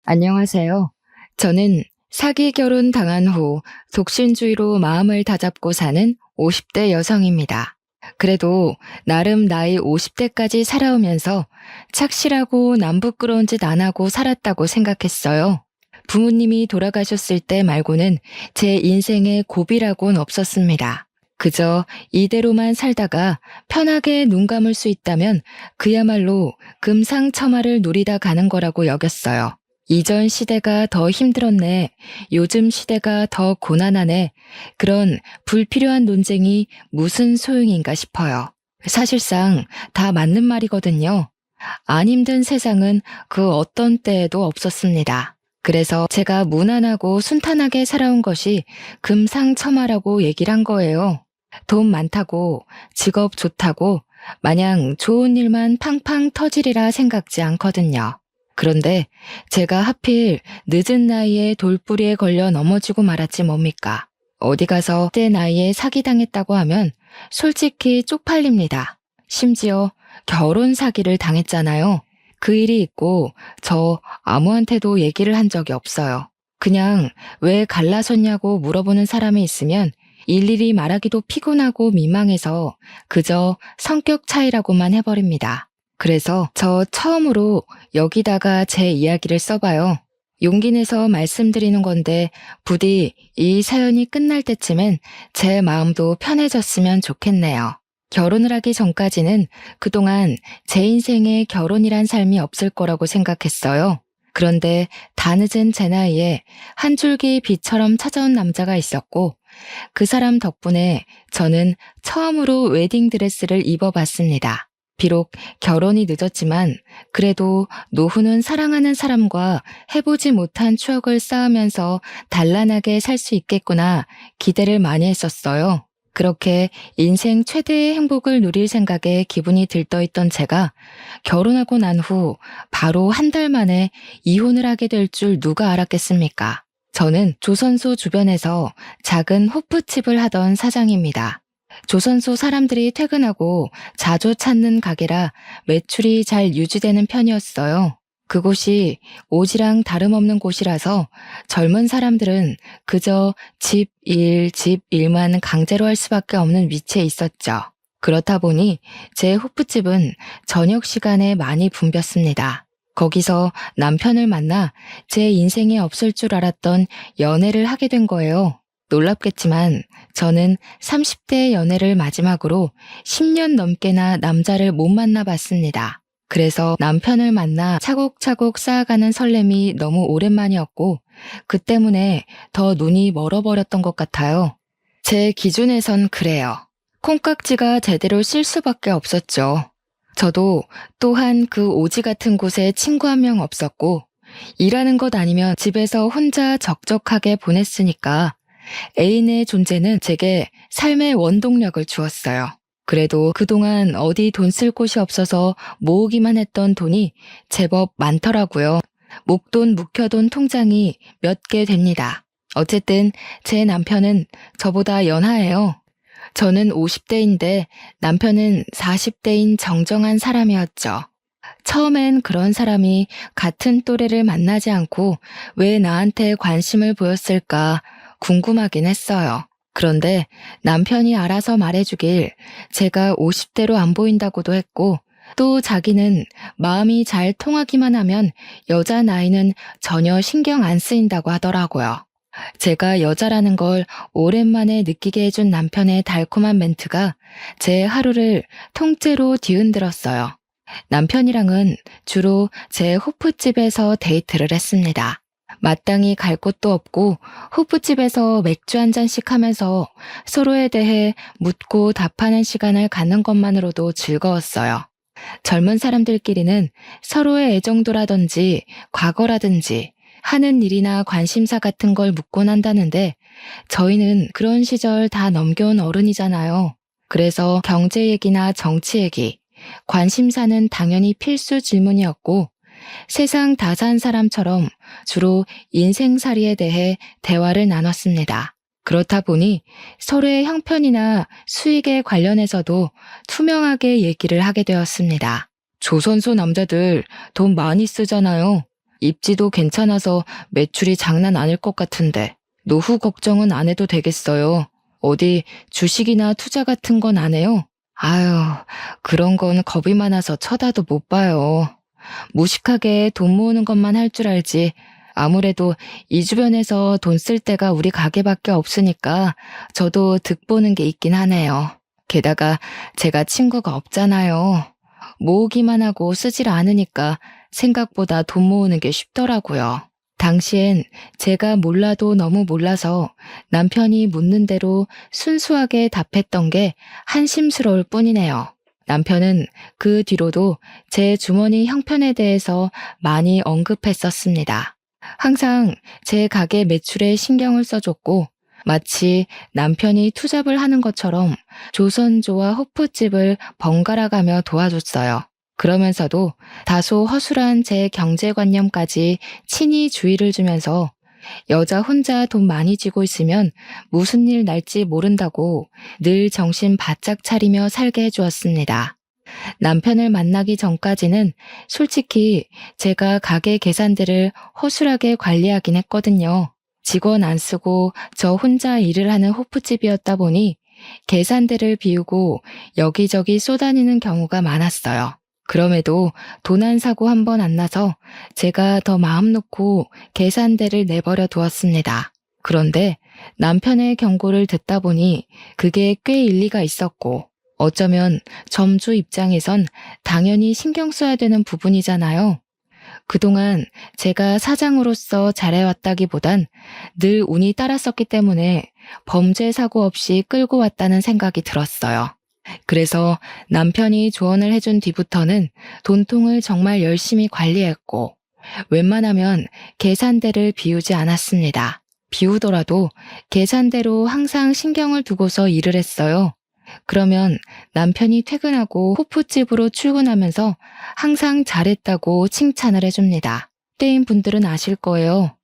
안녕하세요. 저는 사기 결혼 당한 후 독신주의로 마음을 다잡고 사는 50대 여성입니다. 그래도 나름 나이 50대까지 살아오면서 착실하고 남부끄러운 짓 안 하고 살았다고 생각했어요. 부모님이 돌아가셨을 때 말고는 제 인생에 고비라고는 없었습니다. 그저 이대로만 살다가 편하게 눈 감을 수 있다면 그야말로 금상첨화를 누리다 가는 거라고 여겼어요. 이전 시대가 더 힘들었네. 요즘 시대가 더 고난하네. 그런 불필요한 논쟁이 무슨 소용인가 싶어요. 사실상 다 맞는 말이거든요. 안 힘든 세상은 그 어떤 때에도 없었습니다. 그래서 제가 무난하고 순탄하게 살아온 것이 금상첨화라고 얘기를 한 거예요. 돈 많다고, 직업 좋다고, 마냥 좋은 일만 팡팡 터지리라 생각지 않거든요. 그런데 제가 하필 늦은 나이에 돌부리에 걸려 넘어지고 말았지 뭡니까? 어디 가서 그때 나이에 사기당했다고 하면 솔직히 쪽팔립니다. 심지어 결혼 사기를 당했잖아요. 그 일이 있고 저 아무한테도 얘기를 한 적이 없어요. 그냥 왜 갈라섰냐고 물어보는 사람이 있으면 일일이 말하기도 피곤하고 민망해서 그저 성격 차이라고만 해버립니다. 그래서 저 처음으로 여기다가 제 이야기를 써봐요. 용기 내서 말씀드리는 건데 부디 이 사연이 끝날 때쯤엔 제 마음도 편해졌으면 좋겠네요. 결혼을 하기 전까지는 그동안 제 인생에 결혼이란 삶이 없을 거라고 생각했어요. 그런데 다 늦은 제 나이에 한 줄기 빛처럼 찾아온 남자가 있었고 그 사람 덕분에 저는 처음으로 웨딩드레스를 입어봤습니다. 비록 결혼이 늦었지만 그래도 노후는 사랑하는 사람과 해보지 못한 추억을 쌓으면서 단란하게 살 수 있겠구나 기대를 많이 했었어요. 그렇게 인생 최대의 행복을 누릴 생각에 기분이 들떠있던 제가 결혼하고 난 후 바로 한 달 만에 이혼을 하게 될 줄 누가 알았겠습니까? 저는 조선소 주변에서 작은 호프집을 하던 사장입니다. 조선소 사람들이 퇴근하고 자주 찾는 가게라 매출이 잘 유지되는 편이었어요. 그곳이 오지랑 다름없는 곳이라서 젊은 사람들은 그저 집 일만 강제로 할 수밖에 없는 위치에 있었죠. 그렇다 보니 제 호프집은 저녁 시간에 많이 붐볐습니다. 거기서 남편을 만나 제 인생에 없을 줄 알았던 연애를 하게 된 거예요. 놀랍겠지만 저는 30대 연애를 마지막으로 10년 넘게나 남자를 못 만나봤습니다. 그래서 남편을 만나 차곡차곡 쌓아가는 설렘이 너무 오랜만이었고 그 때문에 더 눈이 멀어버렸던 것 같아요. 제 기준에선 그래요. 콩깍지가 제대로 쓸 수밖에 없었죠. 저도 또한 그 오지 같은 곳에 친구 한 명 없었고 일하는 것 아니면 집에서 혼자 적적하게 보냈으니까 애인의 존재는 제게 삶의 원동력을 주었어요. 그래도 그동안 어디 돈 쓸 곳이 없어서 모으기만 했던 돈이 제법 많더라고요. 목돈 묵혀둔 통장이 몇 개 됩니다. 어쨌든 제 남편은 저보다 연하예요. 저는 50대인데 남편은 40대인 정정한 사람이었죠. 처음엔 그런 사람이 같은 또래를 만나지 않고 왜 나한테 관심을 보였을까 궁금하긴 했어요. 그런데 남편이 알아서 말해주길 제가 50대로 안 보인다고도 했고 또 자기는 마음이 잘 통하기만 하면 여자 나이는 전혀 신경 안 쓰인다고 하더라고요. 제가 여자라는 걸 오랜만에 느끼게 해준 남편의 달콤한 멘트가 제 하루를 통째로 뒤흔들었어요. 남편이랑은 주로 제 호프집에서 데이트를 했습니다. 마땅히 갈 곳도 없고 호프집에서 맥주 한 잔씩 하면서 서로에 대해 묻고 답하는 시간을 갖는 것만으로도 즐거웠어요. 젊은 사람들끼리는 서로의 애정도라든지 과거라든지 하는 일이나 관심사 같은 걸 묻곤 한다는데 저희는 그런 시절 다 넘겨온 어른이잖아요. 그래서 경제 얘기나 정치 얘기, 관심사는 당연히 필수 질문이었고 세상 다 산 사람처럼 주로 인생살이에 대해 대화를 나눴습니다. 그렇다 보니 서로의 형편이나 수익에 관련해서도 투명하게 얘기를 하게 되었습니다. 조선소 남자들 돈 많이 쓰잖아요. 입지도 괜찮아서 매출이 장난 아닐 것 같은데 노후 걱정은 안 해도 되겠어요. 어디 주식이나 투자 같은 건 안 해요? 아유, 그런 건 겁이 많아서 쳐다도 못 봐요. 무식하게 돈 모으는 것만 할 줄 알지. 아무래도 이 주변에서 돈 쓸 데가 우리 가게밖에 없으니까 저도 득보는 게 있긴 하네요. 게다가 제가 친구가 없잖아요. 모으기만 하고 쓰질 않으니까 생각보다 돈 모으는 게 쉽더라고요. 당시엔 제가 몰라도 너무 몰라서 남편이 묻는 대로 순수하게 답했던 게 한심스러울 뿐이네요. 남편은 그 뒤로도 제 주머니 형편에 대해서 많이 언급했었습니다. 항상 제 가게 매출에 신경을 써줬고 마치 남편이 투잡을 하는 것처럼 조선조와 호프집을 번갈아 가며 도와줬어요. 그러면서도 다소 허술한 제 경제관념까지 친히 주의를 주면서 여자 혼자 돈 많이 쥐고 있으면 무슨 일 날지 모른다고 늘 정신 바짝 차리며 살게 해주었습니다. 남편을 만나기 전까지는 솔직히 제가 가게 계산대를 허술하게 관리하긴 했거든요. 직원 안 쓰고 저 혼자 일을 하는 호프집이었다 보니 계산대를 비우고 여기저기 쏘다니는 경우가 많았어요. 그럼에도 도난 사고 한 번 안 나서 제가 더 마음 놓고 계산대를 내버려 두었습니다. 그런데 남편의 경고를 듣다 보니 그게 꽤 일리가 있었고 어쩌면 점주 입장에선 당연히 신경 써야 되는 부분이잖아요. 그동안 제가 사장으로서 잘해왔다기보단 늘 운이 따랐었기 때문에 범죄 사고 없이 끌고 왔다는 생각이 들었어요. 그래서 남편이 조언을 해준 뒤부터는 돈통을 정말 열심히 관리했고 웬만하면 계산대를 비우지 않았습니다. 비우더라도 계산대로 항상 신경을 두고서 일을 했어요. 그러면 남편이 퇴근하고 호프집으로 출근하면서 항상 잘했다고 칭찬을 해줍니다. 때인 분들은 아실 거예요.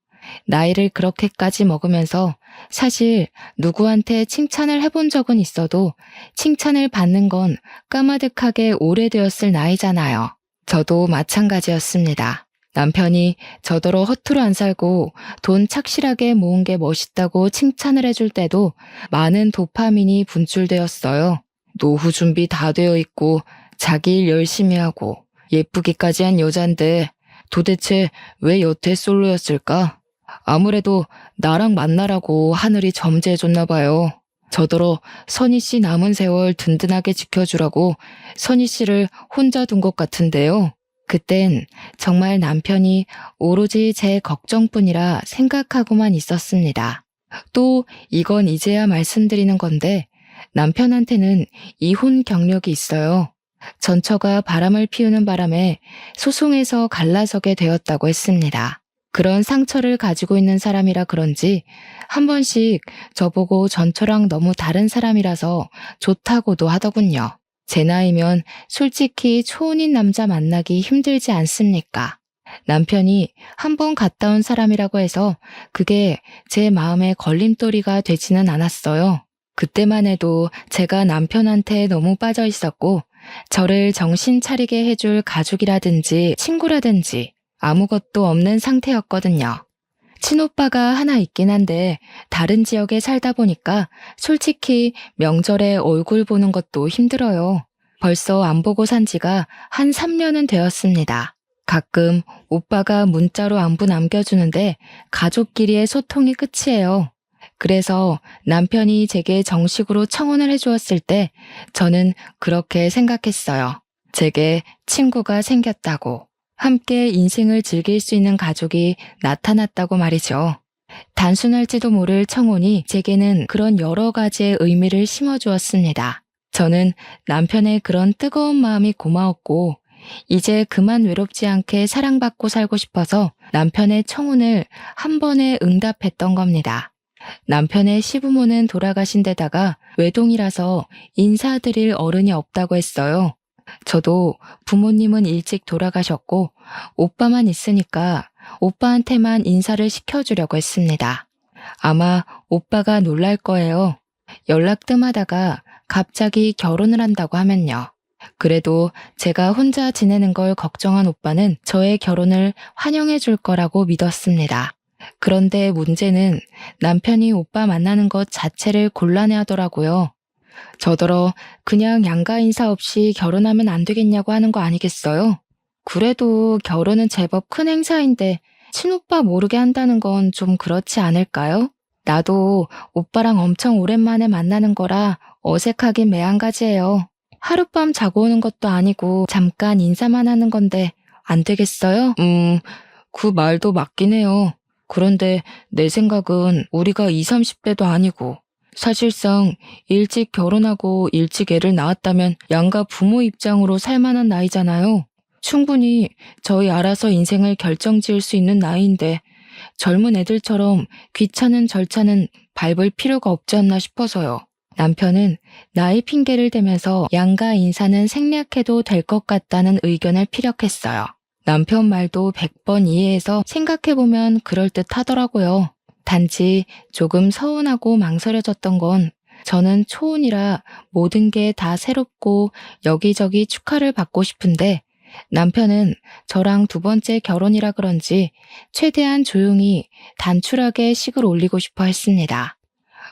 나이를 그렇게까지 먹으면서 사실 누구한테 칭찬을 해본 적은 있어도 칭찬을 받는 건 까마득하게 오래되었을 나이잖아요. 저도 마찬가지였습니다. 남편이 저더러 허투루 안 살고 돈 착실하게 모은 게 멋있다고 칭찬을 해줄 때도 많은 도파민이 분출되었어요. 노후 준비 다 되어 있고 자기 일 열심히 하고 예쁘기까지 한 여잔데 도대체 왜 여태 솔로였을까? 아무래도 나랑 만나라고 하늘이 점지해줬나 봐요. 저더러 선희 씨 남은 세월 든든하게 지켜주라고 선희 씨를 혼자 둔 것 같은데요. 그땐 정말 남편이 오로지 제 걱정뿐이라 생각하고만 있었습니다. 또 이건 이제야 말씀드리는 건데 남편한테는 이혼 경력이 있어요. 전처가 바람을 피우는 바람에 소송에서 갈라서게 되었다고 했습니다. 그런 상처를 가지고 있는 사람이라 그런지 한 번씩 저보고 전처랑 너무 다른 사람이라서 좋다고도 하더군요. 제 나이면 솔직히 초혼인 남자 만나기 힘들지 않습니까? 남편이 한 번 갔다 온 사람이라고 해서 그게 제 마음에 걸림돌이가 되지는 않았어요. 그때만 해도 제가 남편한테 너무 빠져 있었고 저를 정신 차리게 해줄 가족이라든지 친구라든지 아무것도 없는 상태였거든요. 친오빠가 하나 있긴 한데 다른 지역에 살다 보니까 솔직히 명절에 얼굴 보는 것도 힘들어요. 벌써 안 보고 산 지가 한 3년은 되었습니다. 가끔 오빠가 문자로 안부 남겨주는데 가족끼리의 소통이 끝이에요. 그래서 남편이 제게 정식으로 청혼을 해주었을 때 저는 그렇게 생각했어요. 제게 친구가 생겼다고. 함께 인생을 즐길 수 있는 가족이 나타났다고 말이죠. 단순할지도 모를 청혼이 제게는 그런 여러 가지의 의미를 심어주었습니다. 저는 남편의 그런 뜨거운 마음이 고마웠고 이제 그만 외롭지 않게 사랑받고 살고 싶어서 남편의 청혼을 한 번에 응답했던 겁니다. 남편의 시부모는 돌아가신 데다가 외동이라서 인사드릴 어른이 없다고 했어요. 저도 부모님은 일찍 돌아가셨고 오빠만 있으니까 오빠한테만 인사를 시켜주려고 했습니다. 아마 오빠가 놀랄 거예요. 연락 뜸하다가 갑자기 결혼을 한다고 하면요. 그래도 제가 혼자 지내는 걸 걱정한 오빠는 저의 결혼을 환영해 줄 거라고 믿었습니다. 그런데 문제는 남편이 오빠 만나는 것 자체를 곤란해 하더라고요. 저더러 그냥 양가 인사 없이 결혼하면 안 되겠냐고 하는 거 아니겠어요? 그래도 결혼은 제법 큰 행사인데 친오빠 모르게 한다는 건 좀 그렇지 않을까요? 나도 오빠랑 엄청 오랜만에 만나는 거라 어색하긴 매한가지예요. 하룻밤 자고 오는 것도 아니고 잠깐 인사만 하는 건데 안 되겠어요? 그 말도 맞긴 해요. 그런데 내 생각은 우리가 20, 30대도 아니고 사실상 일찍 결혼하고 일찍 애를 낳았다면 양가 부모 입장으로 살만한 나이잖아요. 충분히 저희 알아서 인생을 결정지을 수 있는 나이인데 젊은 애들처럼 귀찮은 절차는 밟을 필요가 없지 않나 싶어서요. 남편은 나이 핑계를 대면서 양가 인사는 생략해도 될 것 같다는 의견을 피력했어요. 남편 말도 100번 이해해서 생각해보면 그럴듯 하더라고요. 단지 조금 서운하고 망설여졌던 건 저는 초혼이라 모든 게 다 새롭고 여기저기 축하를 받고 싶은데 남편은 저랑 두 번째 결혼이라 그런지 최대한 조용히 단출하게 식을 올리고 싶어 했습니다.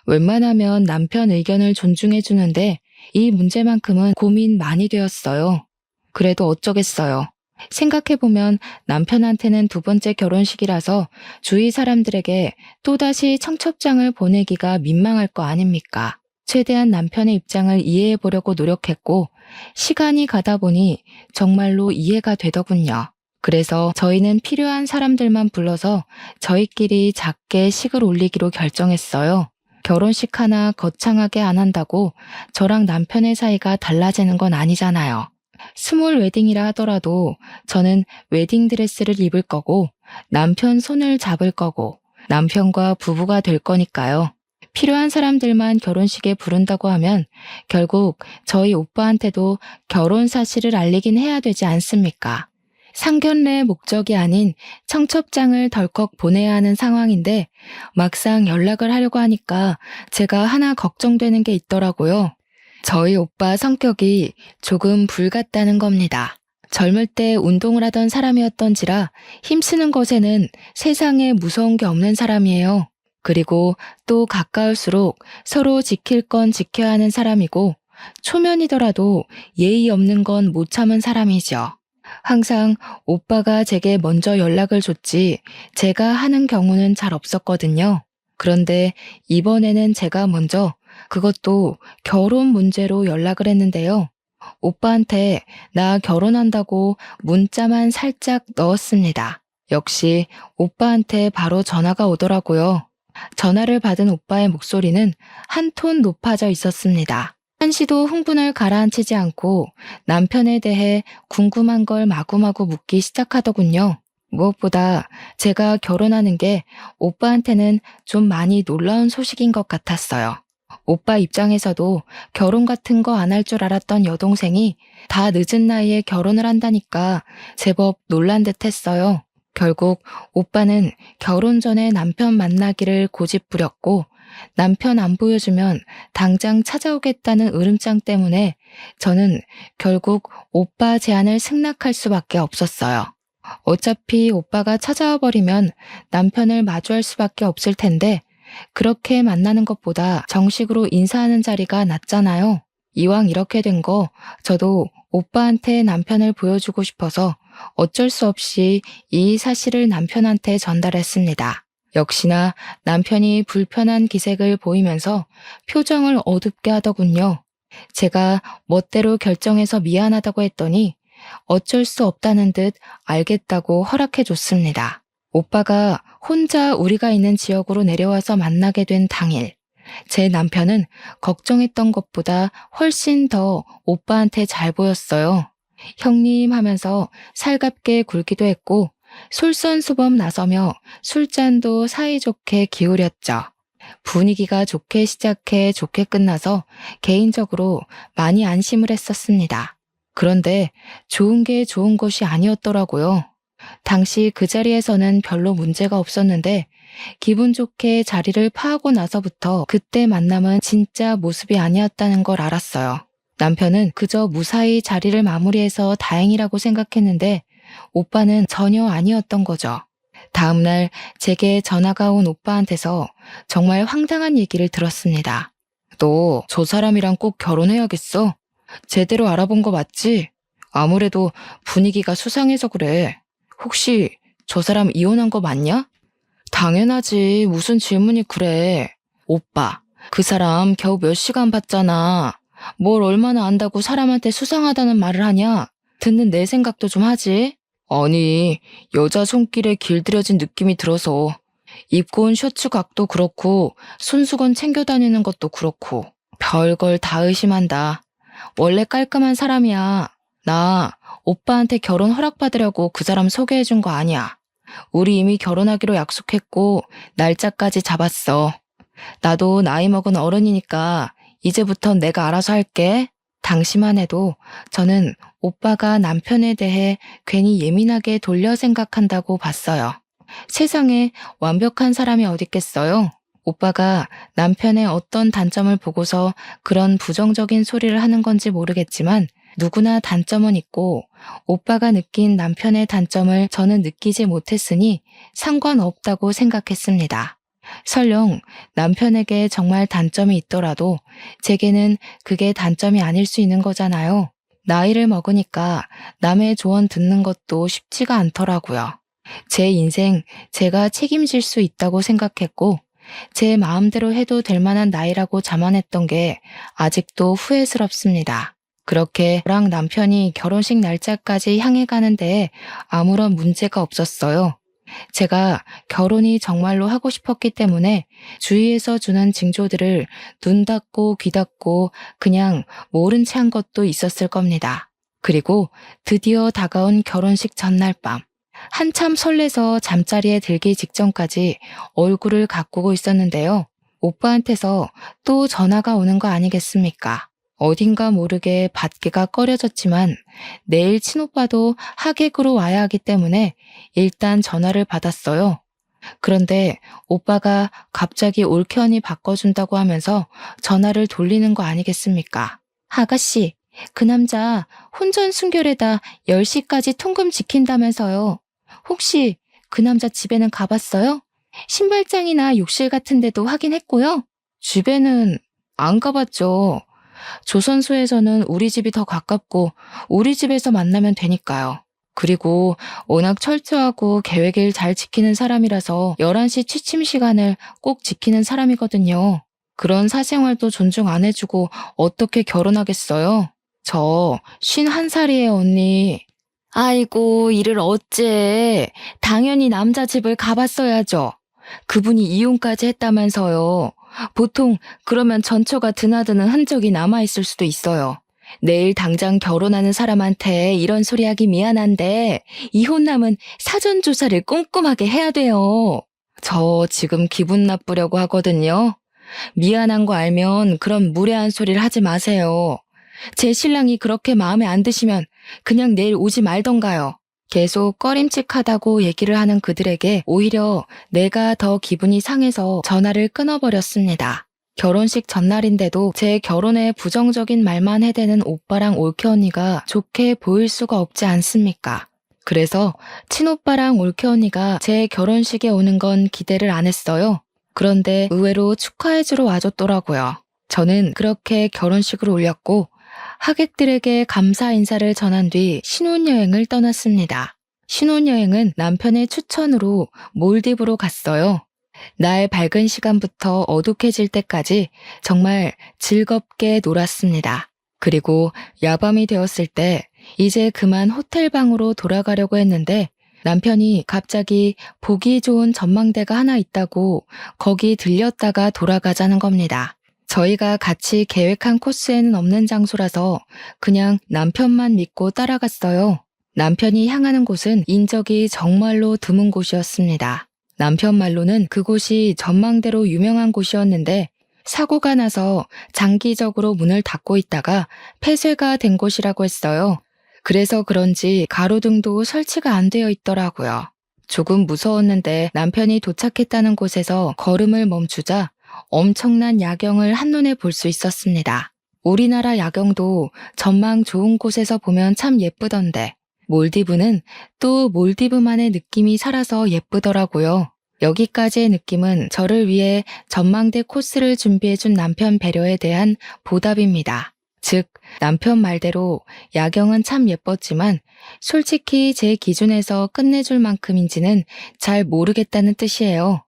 웬만하면 남편 의견을 존중해 주는데 이 문제만큼은 고민 많이 되었어요. 그래도 어쩌겠어요. 생각해보면 남편한테는 두 번째 결혼식이라서 주위 사람들에게 또다시 청첩장을 보내기가 민망할 거 아닙니까? 최대한 남편의 입장을 이해해 보려고 노력했고 시간이 가다 보니 정말로 이해가 되더군요. 그래서 저희는 필요한 사람들만 불러서 저희끼리 작게 식을 올리기로 결정했어요. 결혼식 하나 거창하게 안 한다고 저랑 남편의 사이가 달라지는 건 아니잖아요. 스몰 웨딩이라 하더라도 저는 웨딩드레스를 입을 거고 남편 손을 잡을 거고 남편과 부부가 될 거니까요. 필요한 사람들만 결혼식에 부른다고 하면 결국 저희 오빠한테도 결혼 사실을 알리긴 해야 되지 않습니까? 상견례의 목적이 아닌 청첩장을 덜컥 보내야 하는 상황인데 막상 연락을 하려고 하니까 제가 하나 걱정되는 게 있더라고요. 저희 오빠 성격이 조금 불같다는 겁니다. 젊을 때 운동을 하던 사람이었던지라 힘쓰는 것에는 세상에 무서운 게 없는 사람이에요. 그리고 또 가까울수록 서로 지킬 건 지켜야 하는 사람이고 초면이더라도 예의 없는 건 못 참은 사람이죠. 항상 오빠가 제게 먼저 연락을 줬지 제가 하는 경우는 잘 없었거든요. 그런데 이번에는 제가 먼저 그것도 결혼 문제로 연락을 했는데요. 오빠한테 나 결혼한다고 문자만 살짝 넣었습니다. 역시 오빠한테 바로 전화가 오더라고요. 전화를 받은 오빠의 목소리는 한 톤 높아져 있었습니다. 한시도 흥분을 가라앉히지 않고 남편에 대해 궁금한 걸 마구마구 묻기 시작하더군요. 무엇보다 제가 결혼하는 게 오빠한테는 좀 많이 놀라운 소식인 것 같았어요. 오빠 입장에서도 결혼 같은 거 안 할 줄 알았던 여동생이 다 늦은 나이에 결혼을 한다니까 제법 놀란 듯 했어요. 결국 오빠는 결혼 전에 남편 만나기를 고집부렸고 남편 안 보여주면 당장 찾아오겠다는 으름장 때문에 저는 결국 오빠 제안을 승낙할 수밖에 없었어요. 어차피 오빠가 찾아와 버리면 남편을 마주할 수밖에 없을 텐데 그렇게 만나는 것보다 정식으로 인사하는 자리가 낫잖아요. 이왕 이렇게 된 거 저도 오빠한테 남편을 보여주고 싶어서 어쩔 수 없이 이 사실을 남편한테 전달했습니다. 역시나 남편이 불편한 기색을 보이면서 표정을 어둡게 하더군요. 제가 멋대로 결정해서 미안하다고 했더니 어쩔 수 없다는 듯 알겠다고 허락해 줬습니다. 오빠가 혼자 우리가 있는 지역으로 내려와서 만나게 된 당일, 제 남편은 걱정했던 것보다 훨씬 더 오빠한테 잘 보였어요. 형님 하면서 살갑게 굴기도 했고 솔선수범 나서며 술잔도 사이좋게 기울였죠. 분위기가 좋게 시작해 좋게 끝나서 개인적으로 많이 안심을 했었습니다. 그런데 좋은 게 좋은 것이 아니었더라고요. 당시 그 자리에서는 별로 문제가 없었는데 기분 좋게 자리를 파하고 나서부터 그때 만남은 진짜 모습이 아니었다는 걸 알았어요. 남편은 그저 무사히 자리를 마무리해서 다행이라고 생각했는데 오빠는 전혀 아니었던 거죠. 다음날 제게 전화가 온 오빠한테서 정말 황당한 얘기를 들었습니다. 너 저 사람이랑 꼭 결혼해야겠어? 제대로 알아본 거 맞지? 아무래도 분위기가 수상해서 그래. 혹시 저 사람 이혼한 거 맞냐? 당연하지. 무슨 질문이 그래. 오빠, 그 사람 겨우 몇 시간 봤잖아. 뭘 얼마나 안다고 사람한테 수상하다는 말을 하냐? 듣는 내 생각도 좀 하지. 아니, 여자 손길에 길들여진 느낌이 들어서 입고 온 셔츠 각도 그렇고 손수건 챙겨 다니는 것도 그렇고 별걸 다 의심한다. 원래 깔끔한 사람이야. 나 오빠한테 결혼 허락받으려고 그 사람 소개해준 거 아니야. 우리 이미 결혼하기로 약속했고 날짜까지 잡았어. 나도 나이 먹은 어른이니까 이제부턴 내가 알아서 할게. 당시만 해도 저는 오빠가 남편에 대해 괜히 예민하게 돌려 생각한다고 봤어요. 세상에 완벽한 사람이 어딨겠어요? 오빠가 남편의 어떤 단점을 보고서 그런 부정적인 소리를 하는 건지 모르겠지만 누구나 단점은 있고 오빠가 느낀 남편의 단점을 저는 느끼지 못했으니 상관없다고 생각했습니다. 설령 남편에게 정말 단점이 있더라도 제게는 그게 단점이 아닐 수 있는 거잖아요. 나이를 먹으니까 남의 조언 듣는 것도 쉽지가 않더라고요. 제 인생 제가 책임질 수 있다고 생각했고 제 마음대로 해도 될 만한 나이라고 자만했던 게 아직도 후회스럽습니다. 그렇게 저랑 남편이 결혼식 날짜까지 향해 가는데 아무런 문제가 없었어요. 제가 결혼이 정말로 하고 싶었기 때문에 주위에서 주는 징조들을 눈 닫고 귀 닫고 그냥 모른 채 한 것도 있었을 겁니다. 그리고 드디어 다가온 결혼식 전날 밤. 한참 설레서 잠자리에 들기 직전까지 얼굴을 가꾸고 있었는데요. 오빠한테서 또 전화가 오는 거 아니겠습니까? 어딘가 모르게 받기가 꺼려졌지만 내일 친오빠도 하객으로 와야 하기 때문에 일단 전화를 받았어요. 그런데 오빠가 갑자기 올케언이 바꿔준다고 하면서 전화를 돌리는 거 아니겠습니까? 아가씨, 그 남자 혼전 순결에다 10시까지 통금 지킨다면서요. 혹시 그 남자 집에는 가봤어요? 신발장이나 욕실 같은 데도 확인했고요. 집에는 안 가봤죠. 조선소에서는 우리 집이 더 가깝고 우리 집에서 만나면 되니까요. 그리고 워낙 철저하고 계획을 잘 지키는 사람이라서 11시 취침 시간을 꼭 지키는 사람이거든요. 그런 사생활도 존중 안 해주고 어떻게 결혼하겠어요? 저 51살이에요, 언니. 아이고, 이를 어째. 당연히 남자 집을 가봤어야죠. 그분이 이혼까지 했다면서요. 보통 그러면 전처가 드나드는 흔적이 남아있을 수도 있어요. 내일 당장 결혼하는 사람한테 이런 소리 하기 미안한데 이혼남은 사전조사를 꼼꼼하게 해야 돼요. 저 지금 기분 나쁘려고 하거든요. 미안한 거 알면 그런 무례한 소리를 하지 마세요. 제 신랑이 그렇게 마음에 안 드시면 그냥 내일 오지 말던가요. 계속 꺼림칙하다고 얘기를 하는 그들에게 오히려 내가 더 기분이 상해서 전화를 끊어버렸습니다. 결혼식 전날인데도 제 결혼에 부정적인 말만 해대는 오빠랑 올케 언니가 좋게 보일 수가 없지 않습니까? 그래서 친오빠랑 올케 언니가 제 결혼식에 오는 건 기대를 안 했어요. 그런데 의외로 축하해주러 와줬더라고요. 저는 그렇게 결혼식을 올렸고 하객들에게 감사 인사를 전한 뒤 신혼여행을 떠났습니다. 신혼여행은 남편의 추천으로 몰디브로 갔어요. 날 밝은 시간부터 어둑해질 때까지 정말 즐겁게 놀았습니다. 그리고 야밤이 되었을 때 이제 그만 호텔방으로 돌아가려고 했는데 남편이 갑자기 보기 좋은 전망대가 하나 있다고 거기 들렸다가 돌아가자는 겁니다. 저희가 같이 계획한 코스에는 없는 장소라서 그냥 남편만 믿고 따라갔어요. 남편이 향하는 곳은 인적이 정말로 드문 곳이었습니다. 남편 말로는 그곳이 전망대로 유명한 곳이었는데 사고가 나서 장기적으로 문을 닫고 있다가 폐쇄가 된 곳이라고 했어요. 그래서 그런지 가로등도 설치가 안 되어 있더라고요. 조금 무서웠는데 남편이 도착했다는 곳에서 걸음을 멈추자 엄청난 야경을 한눈에 볼 수 있었습니다. 우리나라 야경도 전망 좋은 곳에서 보면 참 예쁘던데 몰디브는 또 몰디브만의 느낌이 살아서 예쁘더라고요. 여기까지의 느낌은 저를 위해 전망대 코스를 준비해준 남편 배려에 대한 보답입니다. 즉, 남편 말대로 야경은 참 예뻤지만 솔직히 제 기준에서 끝내줄 만큼인지는 잘 모르겠다는 뜻이에요.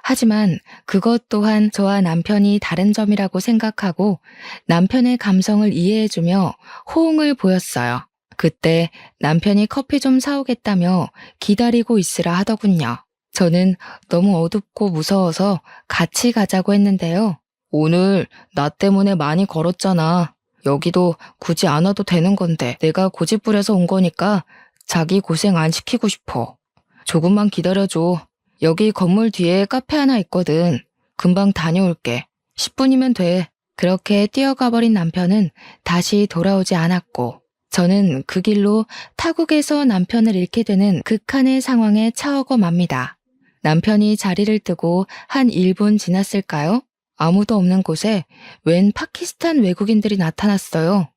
하지만 그것 또한 저와 남편이 다른 점이라고 생각하고 남편의 감성을 이해해주며 호응을 보였어요. 그때 남편이 커피 좀 사오겠다며 기다리고 있으라 하더군요. 저는 너무 어둡고 무서워서 같이 가자고 했는데요. 오늘 나 때문에 많이 걸었잖아. 여기도 굳이 안 와도 되는 건데 내가 고집부려서 온 거니까 자기 고생 안 시키고 싶어. 조금만 기다려줘. 여기 건물 뒤에 카페 하나 있거든. 금방 다녀올게. 10분이면 돼. 그렇게 뛰어가 버린 남편은 다시 돌아오지 않았고 저는 그 길로 타국에서 남편을 잃게 되는 극한의 상황에 처하고 맙니다. 남편이 자리를 뜨고 한 1분 지났을까요? 아무도 없는 곳에 웬 파키스탄 외국인들이 나타났어요.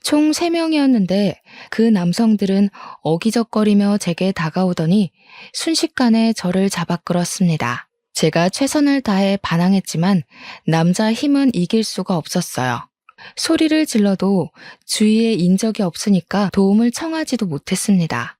총 3명이었는데 그 남성들은 어기적거리며 제게 다가오더니 순식간에 저를 잡아 끌었습니다. 제가 최선을 다해 반항했지만 남자 힘은 이길 수가 없었어요. 소리를 질러도 주위에 인적이 없으니까 도움을 청하지도 못했습니다.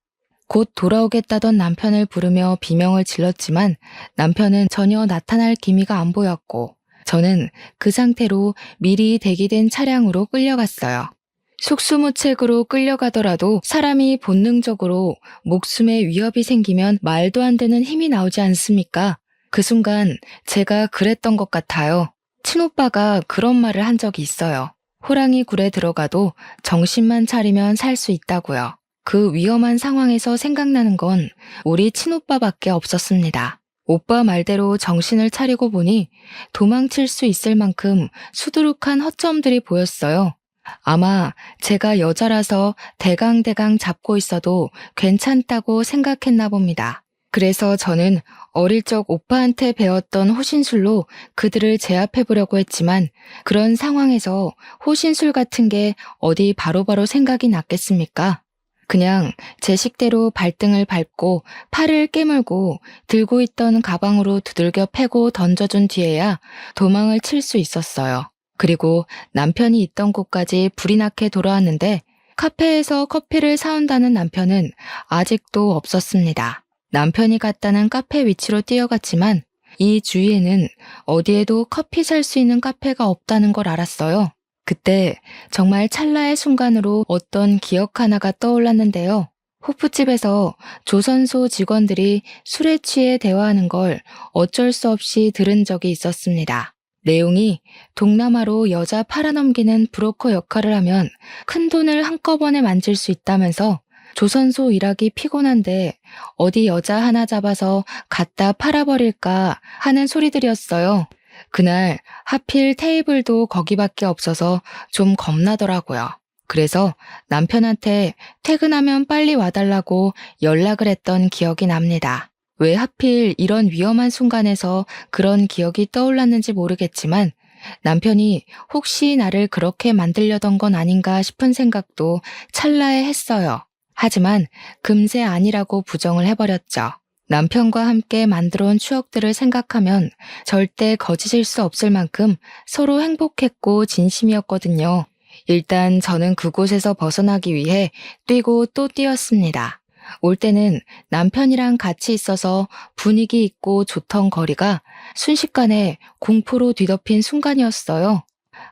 곧 돌아오겠다던 남편을 부르며 비명을 질렀지만 남편은 전혀 나타날 기미가 안 보였고 저는 그 상태로 미리 대기된 차량으로 끌려갔어요. 속수무책으로 끌려가더라도 사람이 본능적으로 목숨에 위협이 생기면 말도 안 되는 힘이 나오지 않습니까? 그 순간 제가 그랬던 것 같아요. 친오빠가 그런 말을 한 적이 있어요. 호랑이 굴에 들어가도 정신만 차리면 살 수 있다고요. 그 위험한 상황에서 생각나는 건 우리 친오빠밖에 없었습니다. 오빠 말대로 정신을 차리고 보니 도망칠 수 있을 만큼 수두룩한 허점들이 보였어요. 아마 제가 여자라서 대강대강 잡고 있어도 괜찮다고 생각했나 봅니다. 그래서 저는 어릴 적 오빠한테 배웠던 호신술로 그들을 제압해보려고 했지만 그런 상황에서 호신술 같은 게 어디 바로바로 생각이 났겠습니까? 그냥 제 식대로 발등을 밟고 팔을 깨물고 들고 있던 가방으로 두들겨 패고 던져준 뒤에야 도망을 칠 수 있었어요. 그리고 남편이 있던 곳까지 불이 나게 돌아왔는데 카페에서 커피를 사온다는 남편은 아직도 없었습니다. 남편이 갔다는 카페 위치로 뛰어갔지만 이 주위에는 어디에도 커피 살 수 있는 카페가 없다는 걸 알았어요. 그때 정말 찰나의 순간으로 어떤 기억 하나가 떠올랐는데요. 호프집에서 조선소 직원들이 술에 취해 대화하는 걸 어쩔 수 없이 들은 적이 있었습니다. 내용이 동남아로 여자 팔아넘기는 브로커 역할을 하면 큰 돈을 한꺼번에 만질 수 있다면서 조선소 일하기 피곤한데 어디 여자 하나 잡아서 갖다 팔아버릴까 하는 소리들이었어요. 그날 하필 테이블도 거기밖에 없어서 좀 겁나더라고요. 그래서 남편한테 퇴근하면 빨리 와달라고 연락을 했던 기억이 납니다. 왜 하필 이런 위험한 순간에서 그런 기억이 떠올랐는지 모르겠지만 남편이 혹시 나를 그렇게 만들려던 건 아닌가 싶은 생각도 찰나에 했어요. 하지만 금세 아니라고 부정을 해버렸죠. 남편과 함께 만들어온 추억들을 생각하면 절대 거짓일 수 없을 만큼 서로 행복했고 진심이었거든요. 일단 저는 그곳에서 벗어나기 위해 뛰고 또 뛰었습니다. 올 때는 남편이랑 같이 있어서 분위기 있고 좋던 거리가 순식간에 공포로 뒤덮인 순간이었어요.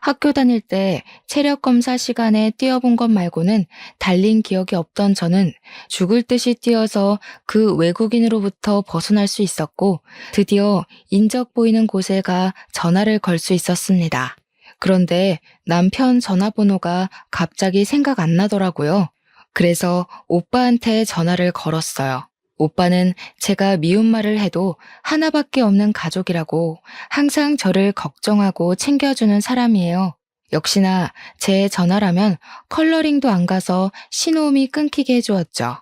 학교 다닐 때 체력 검사 시간에 뛰어본 것 말고는 달린 기억이 없던 저는 죽을 듯이 뛰어서 그 외국인으로부터 벗어날 수 있었고 드디어 인적 보이는 곳에 가 전화를 걸 수 있었습니다. 그런데 남편 전화번호가 갑자기 생각 안 나더라고요. 그래서 오빠한테 전화를 걸었어요. 오빠는 제가 미운 말을 해도 하나밖에 없는 가족이라고 항상 저를 걱정하고 챙겨주는 사람이에요. 역시나 제 전화라면 컬러링도 안 가서 신호음이 끊기게 해주었죠.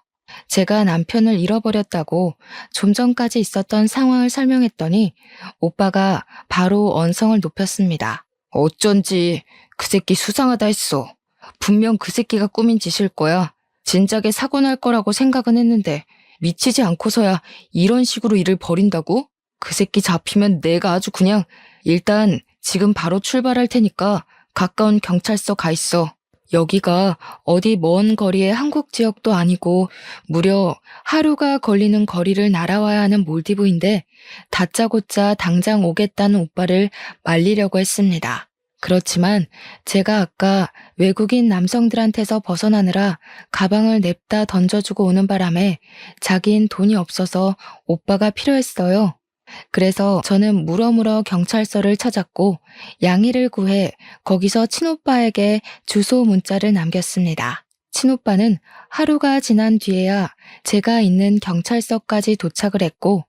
제가 남편을 잃어버렸다고 좀 전까지 있었던 상황을 설명했더니 오빠가 바로 언성을 높였습니다. 어쩐지 그 새끼 수상하다 했어. 분명 그 새끼가 꾸민 짓일 거야. 진작에 사고 날 거라고 생각은 했는데 미치지 않고서야 이런 식으로 일을 벌인다고? 그 새끼 잡히면 내가 아주 그냥 일단 지금 바로 출발할 테니까 가까운 경찰서 가 있어. 여기가 어디 먼 거리의 한국 지역도 아니고 무려 하루가 걸리는 거리를 날아와야 하는 몰디브인데 다짜고짜 당장 오겠다는 오빠를 말리려고 했습니다. 그렇지만 제가 아까 외국인 남성들한테서 벗어나느라 가방을 냅다 던져주고 오는 바람에 자긴 돈이 없어서 오빠가 필요했어요. 그래서 저는 물어물어 경찰서를 찾았고 양해를 구해 거기서 친오빠에게 주소 문자를 남겼습니다. 친오빠는 하루가 지난 뒤에야 제가 있는 경찰서까지 도착을 했고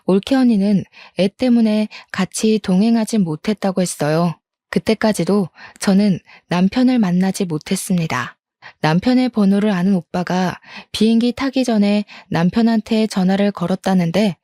올케 언니는 애 때문에 같이 동행하지 못했다고 했어요. 그때까지도 저는 남편을 만나지 못했습니다. 남편의 번호를 아는 오빠가 비행기 타기 전에 남편한테 전화를 걸었다는데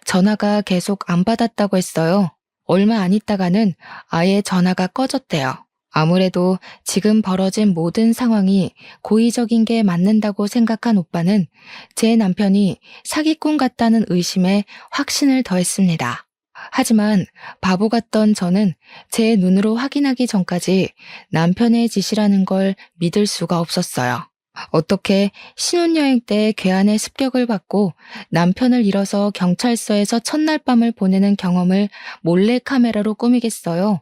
전화가 계속 안 받았다고 했어요. 얼마 안 있다가는 아예 전화가 꺼졌대요. 아무래도 지금 벌어진 모든 상황이 고의적인 게 맞는다고 생각한 오빠는 제 남편이 사기꾼 같다는 의심에 확신을 더했습니다. 하지만 바보 같던 저는 제 눈으로 확인하기 전까지 남편의 짓이라는 걸 믿을 수가 없었어요. 어떻게 신혼여행 때 괴한의 습격을 받고 남편을 잃어서 경찰서에서 첫날 밤을 보내는 경험을 몰래카메라로 꾸미겠어요?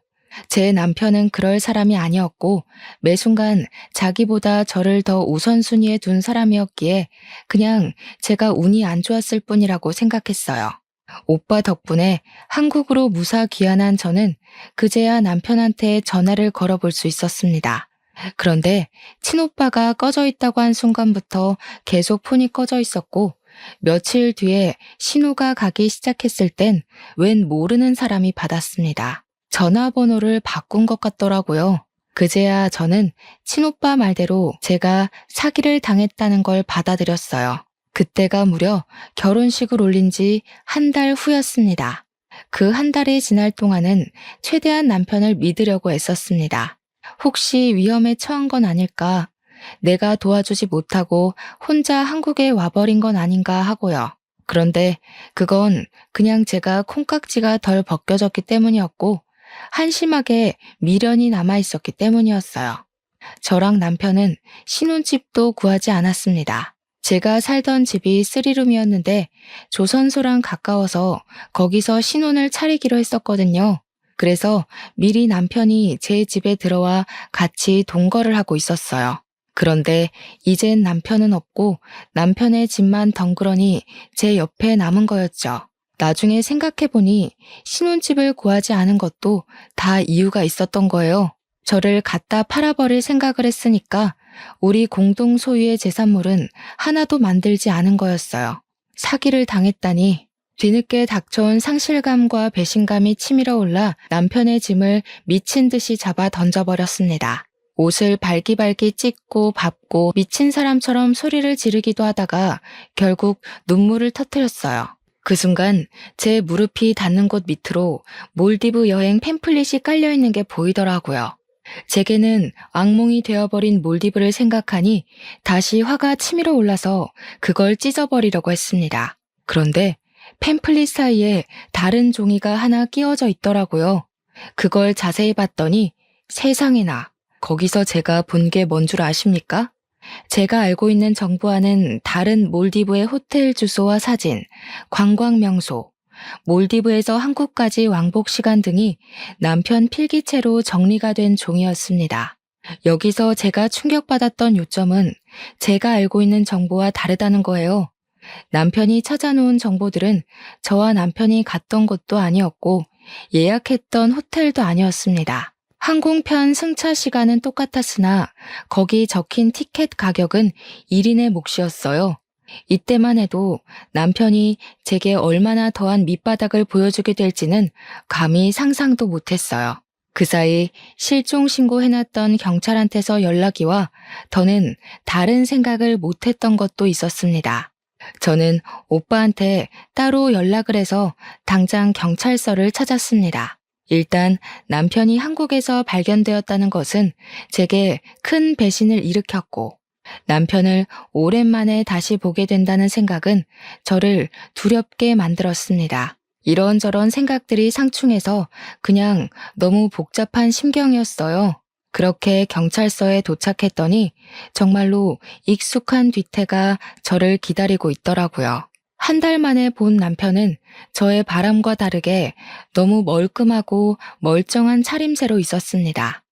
제 남편은 그럴 사람이 아니었고 매 순간 자기보다 저를 더 우선순위에 둔 사람이었기에 그냥 제가 운이 안 좋았을 뿐이라고 생각했어요. 오빠 덕분에 한국으로 무사 귀환한 저는 그제야 남편한테 전화를 걸어볼 수 있었습니다. 그런데 친오빠가 꺼져 있다고 한 순간부터 계속 폰이 꺼져 있었고 며칠 뒤에 신호가 가기 시작했을 땐 웬 모르는 사람이 받았습니다. 전화번호를 바꾼 것 같더라고요. 그제야 저는 친오빠 말대로 제가 사기를 당했다는 걸 받아들였어요. 그때가 무려 결혼식을 올린 지 한 달 후였습니다. 그 한 달이 지날 동안은 최대한 남편을 믿으려고 애썼습니다. 혹시 위험에 처한 건 아닐까? 내가 도와주지 못하고 혼자 한국에 와버린 건 아닌가 하고요. 그런데 그건 그냥 제가 콩깍지가 덜 벗겨졌기 때문이었고 한심하게 미련이 남아있었기 때문이었어요. 저랑 남편은 신혼집도 구하지 않았습니다. 제가 살던 집이 3룸이었는데 조선소랑 가까워서 거기서 신혼을 차리기로 했었거든요. 그래서 미리 남편이 제 집에 들어와 같이 동거를 하고 있었어요. 그런데 이젠 남편은 없고 남편의 집만 덩그러니 제 옆에 남은 거였죠. 나중에 생각해보니 신혼집을 구하지 않은 것도 다 이유가 있었던 거예요. 저를 갖다 팔아버릴 생각을 했으니까 우리 공동 소유의 재산물은 하나도 만들지 않은 거였어요. 사기를 당했다니. 뒤늦게 닥쳐온 상실감과 배신감이 치밀어 올라 남편의 짐을 미친 듯이 잡아 던져버렸습니다. 옷을 발기발기 찢고 밟고 미친 사람처럼 소리를 지르기도 하다가 결국 눈물을 터뜨렸어요. 그 순간 제 무릎이 닿는 곳 밑으로 몰디브 여행 팸플릿이 깔려있는 게 보이더라고요. 제게는 악몽이 되어버린 몰디브를 생각하니 다시 화가 치밀어 올라서 그걸 찢어버리려고 했습니다. 그런데 팸플릿 사이에 다른 종이가 하나 끼워져 있더라고요. 그걸 자세히 봤더니 세상에나 거기서 제가 본 게 뭔 줄 아십니까? 제가 알고 있는 정보와는 다른 몰디브의 호텔 주소와 사진, 관광 명소, 몰디브에서 한국까지 왕복 시간 등이 남편 필기체로 정리가 된 종이었습니다. 여기서 제가 충격받았던 요점은 제가 알고 있는 정보와 다르다는 거예요. 남편이 찾아놓은 정보들은 저와 남편이 갔던 곳도 아니었고 예약했던 호텔도 아니었습니다. 항공편 승차 시간은 똑같았으나 거기 적힌 티켓 가격은 1인의 몫이었어요. 이때만 해도 남편이 제게 얼마나 더한 밑바닥을 보여주게 될지는 감히 상상도 못했어요. 그 사이 실종 신고해놨던 경찰한테서 연락이 와 더는 다른 생각을 못했던 것도 있었습니다. 저는 오빠한테 따로 연락을 해서 당장 경찰서를 찾았습니다. 일단 남편이 한국에서 발견되었다는 것은 제게 큰 배신을 일으켰고, 남편을 오랜만에 다시 보게 된다는 생각은 저를 두렵게 만들었습니다. 이런저런 생각들이 상충해서 그냥 너무 복잡한 심경이었어요. 그렇게 경찰서에 도착했더니 정말로 익숙한 뒤태가 저를 기다리고 있더라고요. 한 달 만에 본 남편은 저의 바람과 다르게 너무 멀끔하고 멀쩡한 차림새로 있었습니다.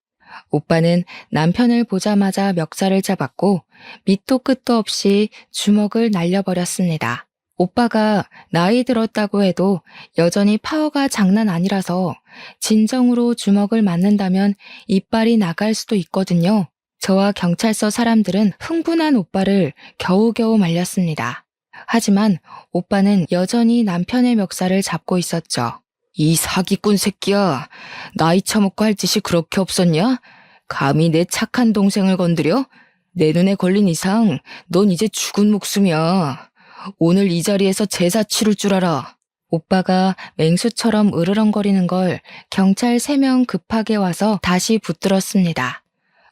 오빠는 남편을 보자마자 멱살을 잡았고 밑도 끝도 없이 주먹을 날려버렸습니다. 오빠가 나이 들었다고 해도 여전히 파워가 장난 아니라서 진정으로 주먹을 맞는다면 이빨이 나갈 수도 있거든요. 저와 경찰서 사람들은 흥분한 오빠를 겨우겨우 말렸습니다. 하지만 오빠는 여전히 남편의 멱살을 잡고 있었죠. 이 사기꾼 새끼야, 나이 처먹고 할 짓이 그렇게 없었냐? 감히 내 착한 동생을 건드려? 내 눈에 걸린 이상 넌 이제 죽은 목숨이야. 오늘 이 자리에서 제사 치를 줄 알아. 오빠가 맹수처럼 으르렁거리는 걸 경찰 3명 급하게 와서 다시 붙들었습니다.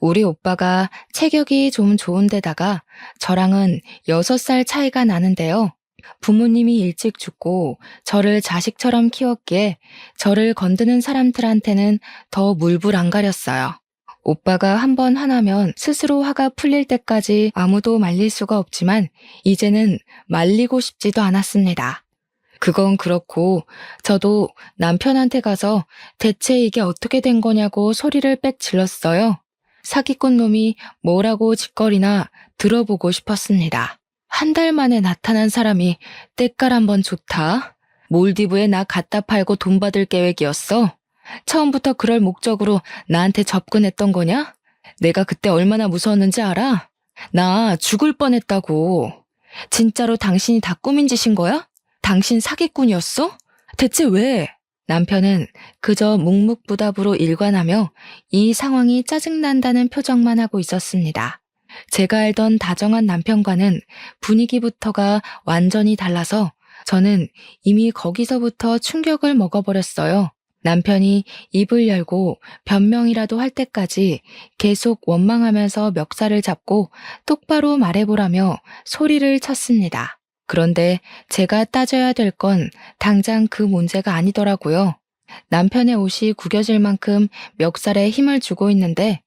우리 오빠가 체격이 좀 좋은데다가 저랑은 6살 차이가 나는데요. 부모님이 일찍 죽고 저를 자식처럼 키웠기에 저를 건드는 사람들한테는 더 물불 안 가렸어요. 오빠가 한번 화나면 스스로 화가 풀릴 때까지 아무도 말릴 수가 없지만 이제는 말리고 싶지도 않았습니다. 그건 그렇고 저도 남편한테 가서 대체 이게 어떻게 된 거냐고 소리를 빽 질렀어요. 사기꾼 놈이 뭐라고 짓거리나 들어보고 싶었습니다. 한 달 만에 나타난 사람이 때깔 한번 좋다. 몰디브에 나 갖다 팔고 돈 받을 계획이었어. 처음부터 그럴 목적으로 나한테 접근했던 거냐? 내가 그때 얼마나 무서웠는지 알아? 나 죽을 뻔했다고. 진짜로 당신이 다 꾸민 짓인 거야? 당신 사기꾼이었어? 대체 왜? 남편은 그저 묵묵부답으로 일관하며 이 상황이 짜증난다는 표정만 하고 있었습니다. 제가 알던 다정한 남편과는 분위기부터가 완전히 달라서 저는 이미 거기서부터 충격을 먹어버렸어요. 남편이 입을 열고 변명이라도 할 때까지 계속 원망하면서 멱살을 잡고 똑바로 말해보라며 소리를 쳤습니다. 그런데 제가 따져야 될 건 당장 그 문제가 아니더라고요. 남편의 옷이 구겨질 만큼 멱살에 힘을 주고 있는데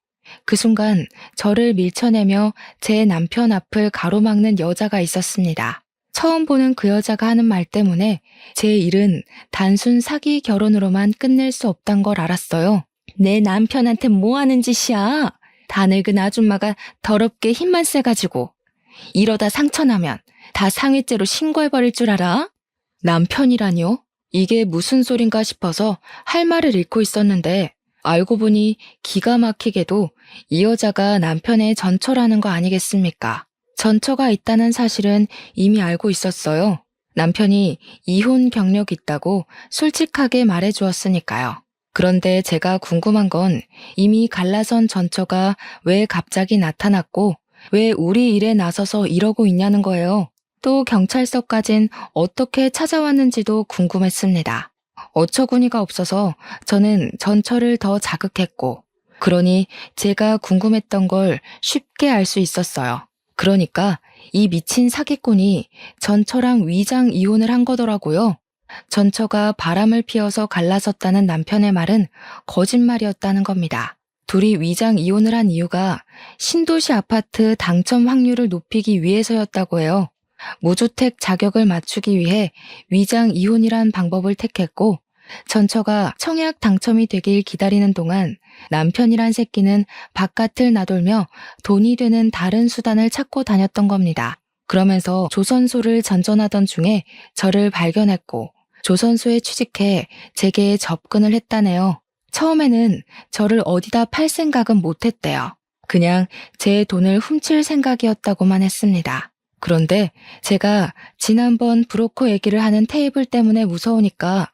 그 순간 저를 밀쳐내며 제 남편 앞을 가로막는 여자가 있었습니다. 처음 보는 그 여자가 하는 말 때문에 제 일은 단순 사기 결혼으로만 끝낼 수 없단 걸 알았어요. 내 남편한테 뭐 하는 짓이야? 다 늙은 아줌마가 더럽게 힘만 세가지고 이러다 상처나면 다 상해죄로 신고해버릴 줄 알아? 남편이라뇨? 이게 무슨 소린가 싶어서 할 말을 잃고 있었는데 알고 보니 기가 막히게도 이 여자가 남편의 전처라는 거 아니겠습니까? 전처가 있다는 사실은 이미 알고 있었어요. 남편이 이혼 경력 있다고 솔직하게 말해주었으니까요. 그런데 제가 궁금한 건 이미 갈라선 전처가 왜 갑자기 나타났고 왜 우리 일에 나서서 이러고 있냐는 거예요. 또 경찰서까진 어떻게 찾아왔는지도 궁금했습니다. 어처구니가 없어서 저는 전처를 더 자극했고 그러니 제가 궁금했던 걸 쉽게 알 수 있었어요. 그러니까 이 미친 사기꾼이 전처랑 위장 이혼을 한 거더라고요. 전처가 바람을 피워서 갈라섰다는 남편의 말은 거짓말이었다는 겁니다. 둘이 위장 이혼을 한 이유가 신도시 아파트 당첨 확률을 높이기 위해서였다고 해요. 무주택 자격을 맞추기 위해 위장 이혼이란 방법을 택했고 전처가 청약 당첨이 되길 기다리는 동안 남편이란 새끼는 바깥을 나돌며 돈이 되는 다른 수단을 찾고 다녔던 겁니다. 그러면서 조선소를 전전하던 중에 저를 발견했고 조선소에 취직해 제게 접근을 했다네요. 처음에는 저를 어디다 팔 생각은 못했대요. 그냥 제 돈을 훔칠 생각이었다고만 했습니다. 그런데 제가 지난번 브로커 얘기를 하는 테이블 때문에 무서우니까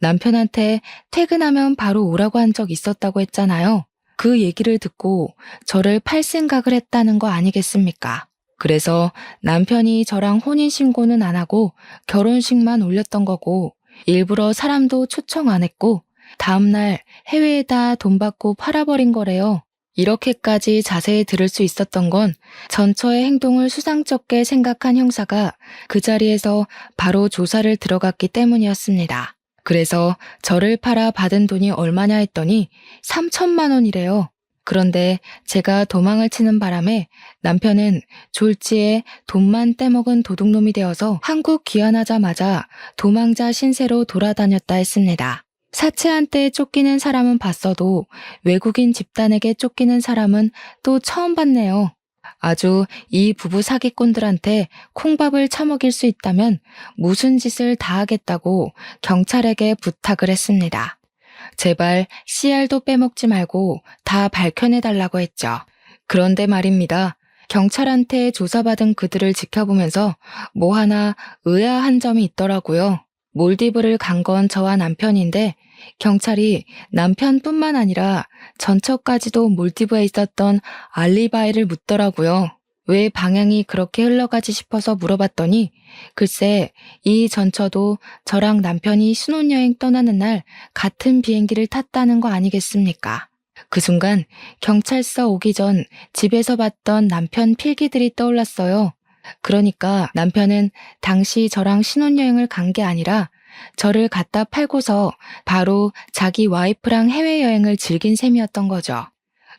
남편한테 퇴근하면 바로 오라고 한 적 있었다고 했잖아요. 그 얘기를 듣고 저를 팔 생각을 했다는 거 아니겠습니까? 그래서 남편이 저랑 혼인신고는 안 하고 결혼식만 올렸던 거고 일부러 사람도 초청 안 했고 다음날 해외에다 돈 받고 팔아버린 거래요. 이렇게까지 자세히 들을 수 있었던 건 전처의 행동을 수상쩍게 생각한 형사가 그 자리에서 바로 조사를 들어갔기 때문이었습니다. 그래서 저를 팔아 받은 돈이 얼마냐 했더니 3천만 원이래요. 그런데 제가 도망을 치는 바람에 남편은 졸지에 돈만 떼먹은 도둑놈이 되어서 한국 귀환하자마자 도망자 신세로 돌아다녔다 했습니다. 사채한테 쫓기는 사람은 봤어도 외국인 집단에게 쫓기는 사람은 또 처음 봤네요. 아주 이 부부 사기꾼들한테 콩밥을 처먹일 수 있다면 무슨 짓을 다 하겠다고 경찰에게 부탁을 했습니다. 제발 CR도 빼먹지 말고 다 밝혀내달라고 했죠. 그런데 말입니다. 경찰한테 조사받은 그들을 지켜보면서 뭐 하나 의아한 점이 있더라고요. 몰디브를 간 건 저와 남편인데 경찰이 남편뿐만 아니라 전처까지도 몰디브에 있었던 알리바이를 묻더라고요. 왜 방향이 그렇게 흘러가지 싶어서 물어봤더니 글쎄 이 전처도 저랑 남편이 신혼여행 떠나는 날 같은 비행기를 탔다는 거 아니겠습니까? 그 순간 경찰서 오기 전 집에서 봤던 남편 필기들이 떠올랐어요. 그러니까 남편은 당시 저랑 신혼여행을 간 게 아니라 저를 갖다 팔고서 바로 자기 와이프랑 해외여행을 즐긴 셈이었던 거죠.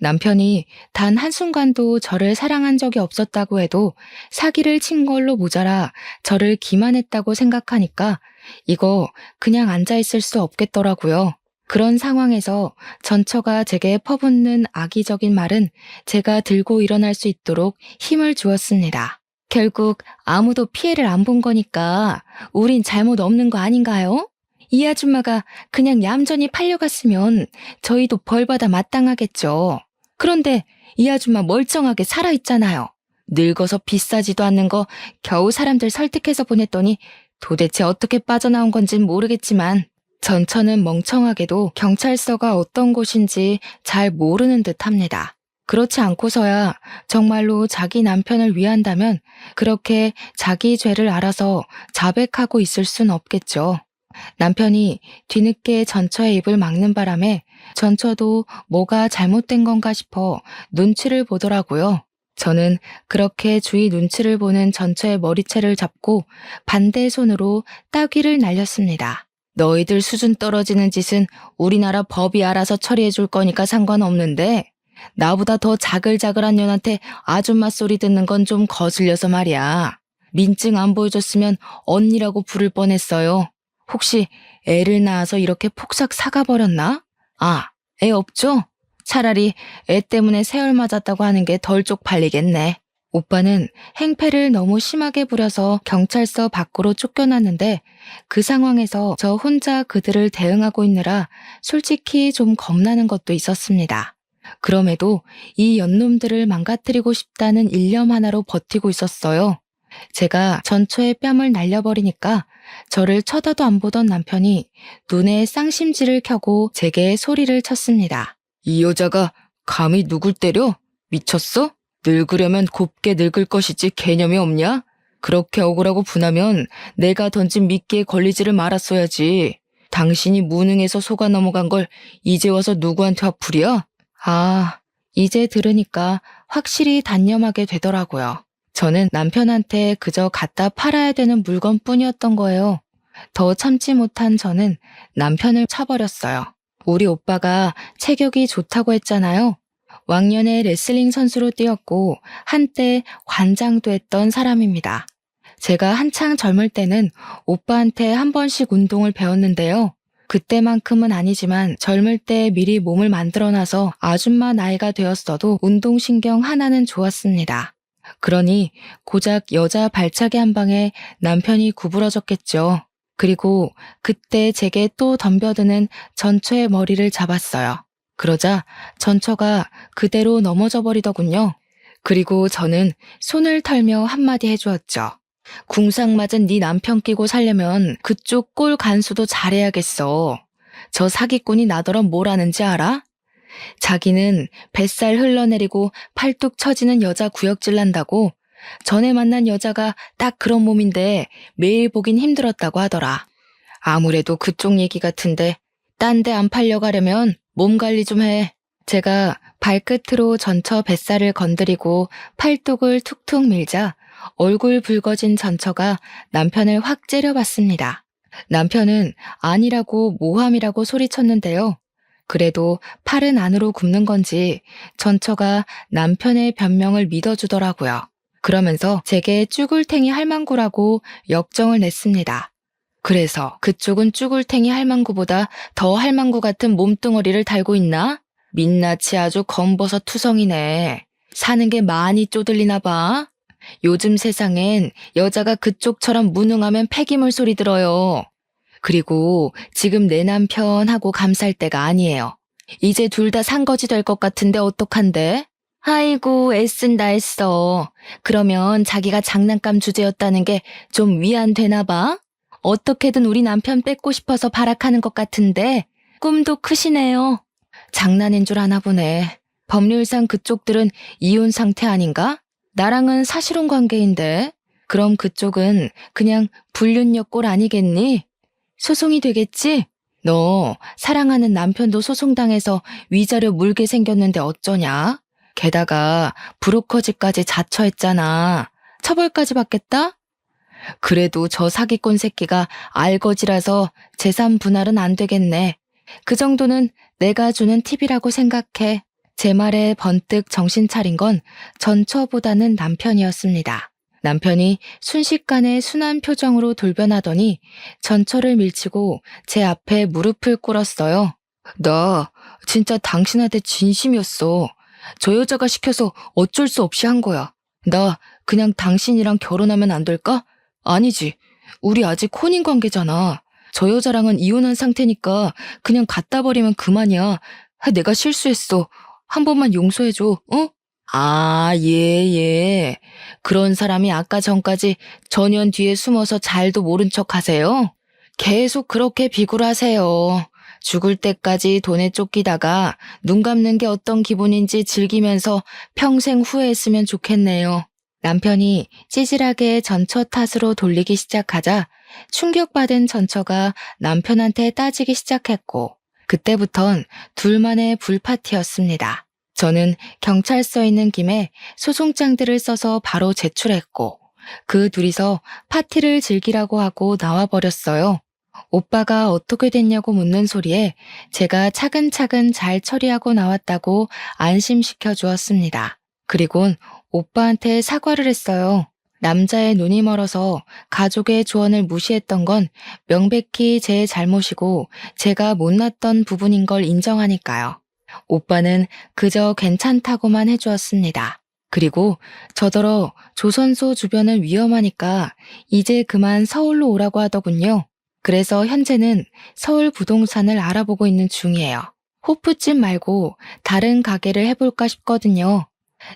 남편이 단 한순간도 저를 사랑한 적이 없었다고 해도 사기를 친 걸로 모자라 저를 기만했다고 생각하니까 이거 그냥 앉아있을 수 없겠더라고요. 그런 상황에서 전처가 제게 퍼붓는 악의적인 말은 제가 들고 일어날 수 있도록 힘을 주었습니다. 결국 아무도 피해를 안 본 거니까 우린 잘못 없는 거 아닌가요? 이 아줌마가 그냥 얌전히 팔려갔으면 저희도 벌받아 마땅하겠죠. 그런데 이 아줌마 멀쩡하게 살아있잖아요. 늙어서 비싸지도 않는 거 겨우 사람들 설득해서 보냈더니 도대체 어떻게 빠져나온 건진 모르겠지만 전처는 멍청하게도 경찰서가 어떤 곳인지 잘 모르는 듯 합니다. 그렇지 않고서야 정말로 자기 남편을 위한다면 그렇게 자기 죄를 알아서 자백하고 있을 순 없겠죠. 남편이 뒤늦게 전처의 입을 막는 바람에 전처도 뭐가 잘못된 건가 싶어 눈치를 보더라고요. 저는 그렇게 주위 눈치를 보는 전처의 머리채를 잡고 반대 손으로 따귀를 날렸습니다. 너희들 수준 떨어지는 짓은 우리나라 법이 알아서 처리해 줄 거니까 상관없는데 나보다 더 자글자글한 년한테 아줌마 소리 듣는 건 좀 거슬려서 말이야. 민증 안 보여줬으면 언니라고 부를 뻔했어요. 혹시 애를 낳아서 이렇게 폭삭 사가버렸나? 아, 애 없죠? 차라리 애 때문에 세월 맞았다고 하는 게 덜 쪽팔리겠네. 오빠는 행패를 너무 심하게 부려서 경찰서 밖으로 쫓겨났는데 그 상황에서 저 혼자 그들을 대응하고 있느라 솔직히 좀 겁나는 것도 있었습니다. 그럼에도 이 연놈들을 망가뜨리고 싶다는 일념 하나로 버티고 있었어요. 제가 전처의 뺨을 날려버리니까 저를 쳐다도 안 보던 남편이 눈에 쌍심지를 켜고 제게 소리를 쳤습니다. 이 여자가 감히 누굴 때려? 미쳤어? 늙으려면 곱게 늙을 것이지 개념이 없냐? 그렇게 억울하고 분하면 내가 던진 미끼에 걸리지를 말았어야지. 당신이 무능해서 속아 넘어간 걸 이제 와서 누구한테 화풀이야? 아, 이제 들으니까 확실히 단념하게 되더라고요. 저는 남편한테 그저 갖다 팔아야 되는 물건뿐이었던 거예요. 더 참지 못한 저는 남편을 쳐버렸어요. 우리 오빠가 체격이 좋다고 했잖아요. 왕년에 레슬링 선수로 뛰었고 한때 관장도 했던 사람입니다. 제가 한창 젊을 때는 오빠한테 한 번씩 운동을 배웠는데요. 그때만큼은 아니지만 젊을 때 미리 몸을 만들어놔서 아줌마 나이가 되었어도 운동신경 하나는 좋았습니다. 그러니 고작 여자 발차기 한 방에 남편이 구부러졌겠죠. 그리고 그때 제게 또 덤벼드는 전처의 머리를 잡았어요. 그러자 전처가 그대로 넘어져 버리더군요. 그리고 저는 손을 털며 한마디 해주었죠. 궁상 맞은 네 남편 끼고 살려면 그쪽 꼴 간수도 잘해야겠어. 저 사기꾼이 나더러 뭘 아는지 알아? 자기는 뱃살 흘러내리고 팔뚝 처지는 여자 구역질 난다고 전에 만난 여자가 딱 그런 몸인데 매일 보긴 힘들었다고 하더라. 아무래도 그쪽 얘기 같은데 딴 데 안 팔려가려면 몸 관리 좀 해. 제가 발끝으로 전처 뱃살을 건드리고 팔뚝을 툭툭 밀자 얼굴 붉어진 전처가 남편을 확 째려봤습니다. 남편은 아니라고 모함이라고 소리쳤는데요. 그래도 팔은 안으로 굽는 건지 전처가 남편의 변명을 믿어주더라고요. 그러면서 제게 쭈글탱이 할망구라고 역정을 냈습니다. 그래서 그쪽은 쭈글탱이 할망구보다 더 할망구 같은 몸뚱어리를 달고 있나? 민낯이 아주 검버섯 투성이네. 사는 게 많이 쪼들리나 봐. 요즘 세상엔 여자가 그쪽처럼 무능하면 폐기물 소리 들어요. 그리고 지금 내 남편하고 감쌀 때가 아니에요. 이제 둘 다 산거지 될 것 같은데 어떡한데? 아이고 애쓴다 애써. 그러면 자기가 장난감 주제였다는 게 좀 위안되나 봐? 어떻게든 우리 남편 뺏고 싶어서 발악하는 것 같은데 꿈도 크시네요. 장난인 줄 아나 보네. 법률상 그쪽들은 이혼 상태 아닌가? 나랑은 사실혼 관계인데 그럼 그쪽은 그냥 불륜녀 꼴 아니겠니? 소송이 되겠지? 너 사랑하는 남편도 소송당해서 위자료 물게 생겼는데 어쩌냐? 게다가 브로커즈까지 자처했잖아. 처벌까지 받겠다? 그래도 저 사기꾼 새끼가 알거지라서 재산 분할은 안 되겠네. 그 정도는 내가 주는 팁이라고 생각해. 제 말에 번뜩 정신 차린 건 전처보다는 남편이었습니다. 남편이 순식간에 순한 표정으로 돌변하더니 전처를 밀치고 제 앞에 무릎을 꿇었어요. 나 진짜 당신한테 진심이었어. 저 여자가 시켜서 어쩔 수 없이 한 거야. 나 그냥 당신이랑 결혼하면 안 될까? 아니지. 우리 아직 혼인 관계잖아. 저 여자랑은 이혼한 상태니까 그냥 갖다 버리면 그만이야. 내가 실수했어. 한 번만 용서해줘, 어? 아, 예. 그런 사람이 아까 전까지 전현 뒤에 숨어서 잘도 모른 척 하세요? 계속 그렇게 비굴하세요. 죽을 때까지 돈에 쫓기다가 눈 감는 게 어떤 기분인지 즐기면서 평생 후회했으면 좋겠네요. 남편이 찌질하게 전처 탓으로 돌리기 시작하자 충격받은 전처가 남편한테 따지기 시작했고 그때부턴 둘만의 불파티였습니다. 저는 경찰서에 있는 김에 소송장들을 써서 바로 제출했고 그 둘이서 파티를 즐기라고 하고 나와버렸어요. 오빠가 어떻게 됐냐고 묻는 소리에 제가 차근차근 잘 처리하고 나왔다고 안심시켜 주었습니다. 그리곤 오빠한테 사과를 했어요. 남자의 눈이 멀어서 가족의 조언을 무시했던 건 명백히 제 잘못이고 제가 못났던 부분인 걸 인정하니까요. 오빠는 그저 괜찮다고만 해주었습니다. 그리고 저더러 조선소 주변은 위험하니까 이제 그만 서울로 오라고 하더군요. 그래서 현재는 서울 부동산을 알아보고 있는 중이에요. 호프집 말고 다른 가게를 해볼까 싶거든요.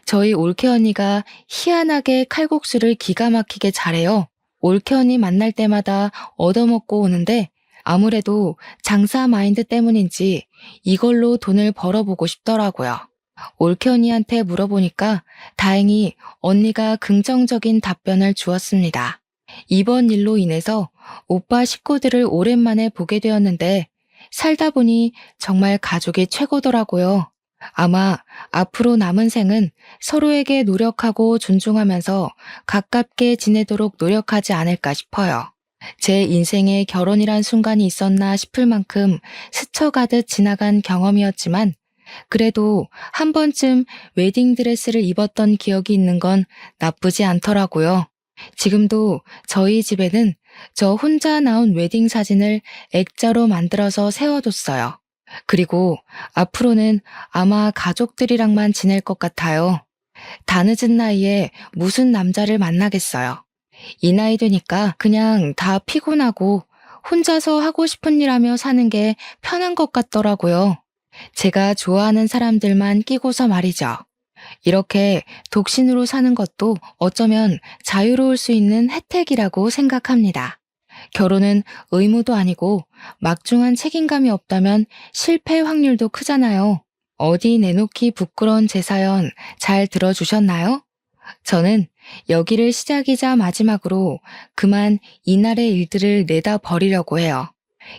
저희 올케 언니가 희한하게 칼국수를 기가 막히게 잘해요. 올케 언니 만날 때마다 얻어먹고 오는데 아무래도 장사 마인드 때문인지 이걸로 돈을 벌어보고 싶더라고요. 올케 언니한테 물어보니까 다행히 언니가 긍정적인 답변을 주었습니다. 이번 일로 인해서 오빠 식구들을 오랜만에 보게 되었는데 살다 보니 정말 가족이 최고더라고요. 아마 앞으로 남은 생은 서로에게 노력하고 존중하면서 가깝게 지내도록 노력하지 않을까 싶어요. 제 인생에 결혼이란 순간이 있었나 싶을 만큼 스쳐가듯 지나간 경험이었지만 그래도 한 번쯤 웨딩드레스를 입었던 기억이 있는 건 나쁘지 않더라고요. 지금도 저희 집에는 저 혼자 나온 웨딩 사진을 액자로 만들어서 세워뒀어요. 그리고 앞으로는 아마 가족들이랑만 지낼 것 같아요. 다 늦은 나이에 무슨 남자를 만나겠어요. 이 나이 되니까 그냥 다 피곤하고 혼자서 하고 싶은 일 하며 사는 게 편한 것 같더라고요. 제가 좋아하는 사람들만 끼고서 말이죠. 이렇게 독신으로 사는 것도 어쩌면 자유로울 수 있는 혜택이라고 생각합니다. 결혼은 의무도 아니고 막중한 책임감이 없다면 실패 확률도 크잖아요. 어디 내놓기 부끄러운 제 사연 잘 들어주셨나요? 저는 여기를 시작이자 마지막으로 그만 이날의 일들을 내다 버리려고 해요.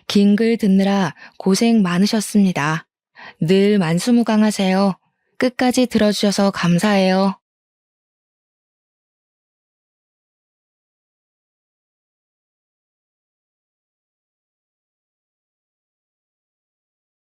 긴 글 듣느라 고생 많으셨습니다. 늘 만수무강하세요. 끝까지 들어주셔서 감사해요.